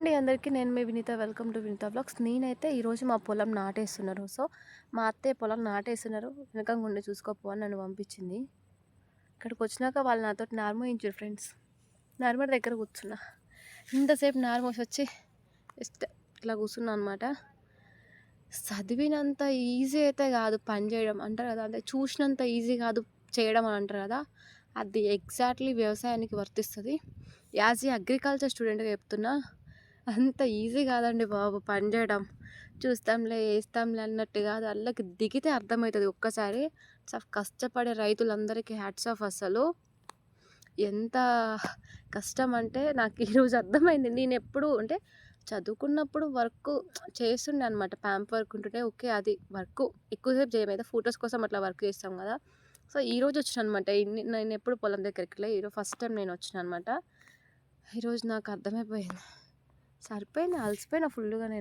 అండి అందరికీ నేను మీ Vineetha. Welcome to Vineetha blogs. నేనైతే ఈరోజు మా పొలం నాటేస్తున్నారు. సో మా అత్తయ్య పొలం నాటేస్తున్నారు, వెనకంగా ఉండి చూసుకోపో అని నన్ను పంపించింది. ఇక్కడికి వచ్చినాక వాళ్ళు నాతో నార్మోయించారు ఫ్రెండ్స్. నార్మల్ దగ్గర కూర్చున్నా. ఇంతసేపు నార్మోసి వచ్చి జస్ట్ ఇట్లా కూర్చున్నా అనమాట. చదివినంత ఈజీ అయితే కాదు పని చేయడం అంటారు కదా, అంటే చూసినంత ఈజీ కాదు చేయడం అని అంటారు కదా, అది ఎగ్జాక్ట్లీ వ్యవసాయానికి వర్తిస్తుంది. యాజ్ ఏ అగ్రికల్చర్ స్టూడెంట్గా చెప్తున్నా, అంత ఈజీ కాదండి బాబు పని చేయడం. చూస్తాంలే వేస్తాంలే అన్నట్టు కాదు, అల్లకి దిగితే అర్థమవుతుంది ఒక్కసారి. కష్టపడే రైతులందరికీ హ్యాట్స్ ఆఫ్. అసలు ఎంత కష్టం అంటే నాకు ఈరోజు అర్థమైంది. నేను ఎప్పుడు అంటే చదువుకున్నప్పుడు వర్క్ చేస్తుండే అనమాట, ప్యాంప్ వర్క్ ఉంటుంటే ఓకే, అది వర్క్ ఎక్కువసేపు చేయమైతే ఫొటోస్ కోసం అట్లా వర్క్ చేస్తాం కదా. సో ఈరోజు వచ్చిన అనమాట. నేను ఎప్పుడు పొలం దగ్గరికి ఈరోజు ఫస్ట్ టైం నేను వచ్చిన అనమాట. ఈరోజు నాకు అర్థమైపోయింది, సరిపోయింది, అలసిపోయినా ఫుల్గా నేను.